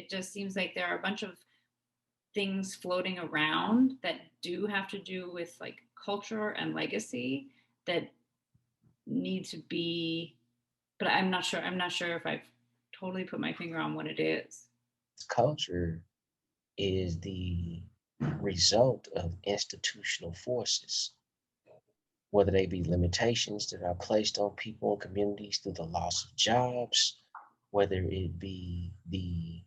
it just seems like there are a bunch of things floating around that do have to do with like culture and legacy that need to be, but I'm not sure if I've totally put my finger on what it is. Culture is the result of institutional forces, whether they be limitations that are placed on people and communities through the loss of jobs, whether it be the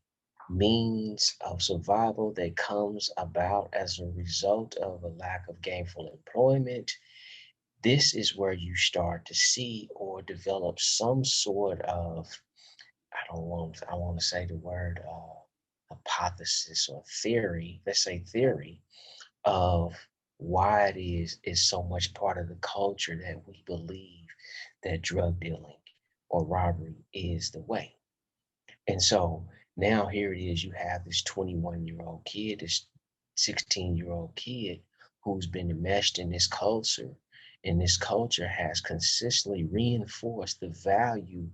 means of survival that comes about as a result of a lack of gainful employment. This is where you start to see or develop some sort of, I want to say the word hypothesis or theory, let's say theory, of why it is so much part of the culture that we believe that drug dealing or robbery is the way. And so now here it is, you have this 21-year-old kid, this 16-year-old kid who's been enmeshed in this culture, and this culture has consistently reinforced the value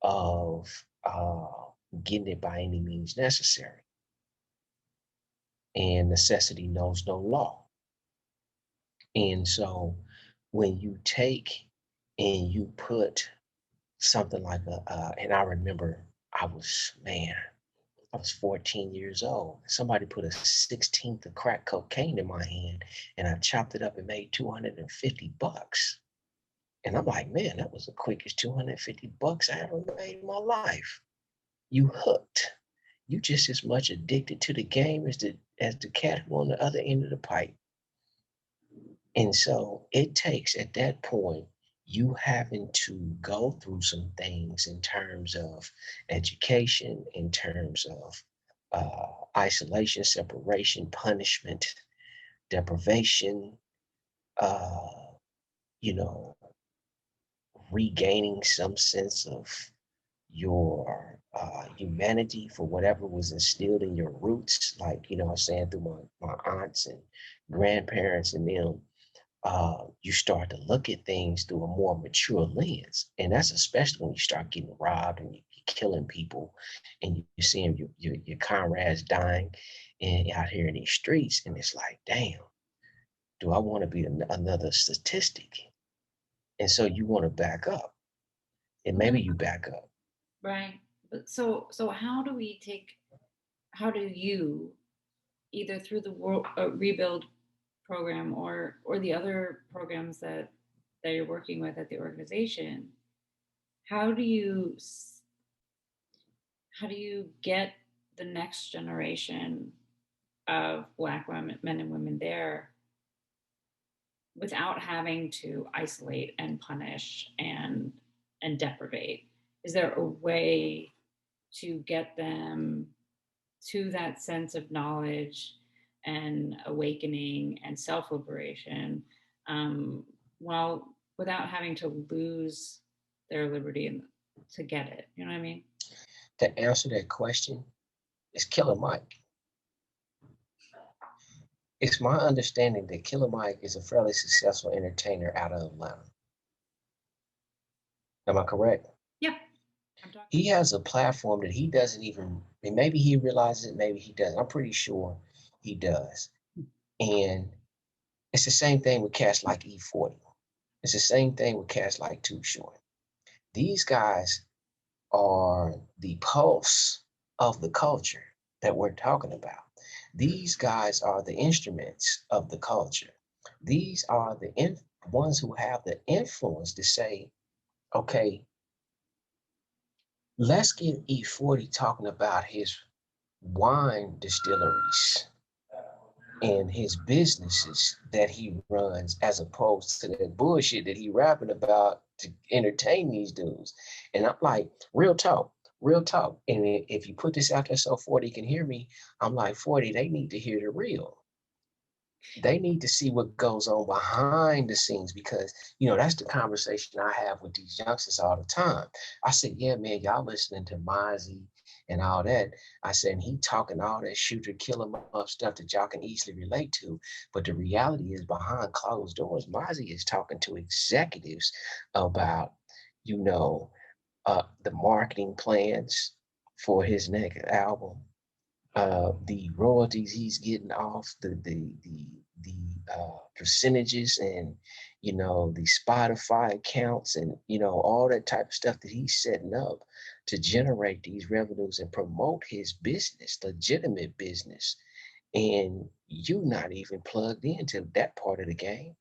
of getting it by any means necessary. And necessity knows no law. And so when you take and you put something like and I remember I was 14 years old. Somebody put a 16th of crack cocaine in my hand and I chopped it up and made $250. And I'm like, man, that was the quickest $250 I ever made in my life. You hooked. You just as much addicted to the game as the cat who on the other end of the pipe. And so it takes at that point, you having to go through some things in terms of education, in terms of isolation, separation, punishment, deprivation, uh, you know, regaining some sense of your humanity for whatever was instilled in your roots, like, I'm saying, through my aunts and grandparents and them. You start to look at things through a more mature lens. And that's especially when you start getting robbed and you're killing people and you're seeing your comrades dying and out here in these streets. And it's like, damn, do I want to be another statistic? And so you want to back up, and maybe you back up. Right. But so how do you, either through the world rebuild program or the other programs that you're working with at the organization, how do you how do you get the next generation of Black women, men and women there without having to isolate and punish and deprivate? Is there a way to get them to that sense of knowledge and awakening and self-liberation, while without having to lose their liberty and to get it? You know what I mean? To answer that question is Killer Mike. It's my understanding that Killer Mike is a fairly successful entertainer out of Atlanta. Am I correct? Yeah. He has a platform that he doesn't even, and maybe he realizes it, maybe he doesn't. I'm pretty sure he does. And it's the same thing with cats like E-40. It's the same thing with cats like Too Short. These guys are the pulse of the culture that we're talking about. These guys are the instruments of the culture. These are the ones who have the influence to say, okay, let's get E-40 talking about his wine distilleries and his businesses that he runs, as opposed to the bullshit that he rapping about to entertain these dudes. And I'm like, real talk, real talk. And if you put this out there so 40 can hear me, I'm like, 40, they need to hear the real. They need to see what goes on behind the scenes, because that's the conversation I have with these youngsters all the time. I said, yeah, man, y'all listening to Mozzie and all that. I said, and he talking all that shooter, kill 'em up stuff that y'all can easily relate to. But the reality is, behind closed doors, Mozzie is talking to executives about, the marketing plans for his next album, the royalties he's getting off the percentages, and the Spotify accounts, and all that type of stuff that he's setting up to generate these revenues and promote his business, legitimate business, and you not even plugged into that part of the game.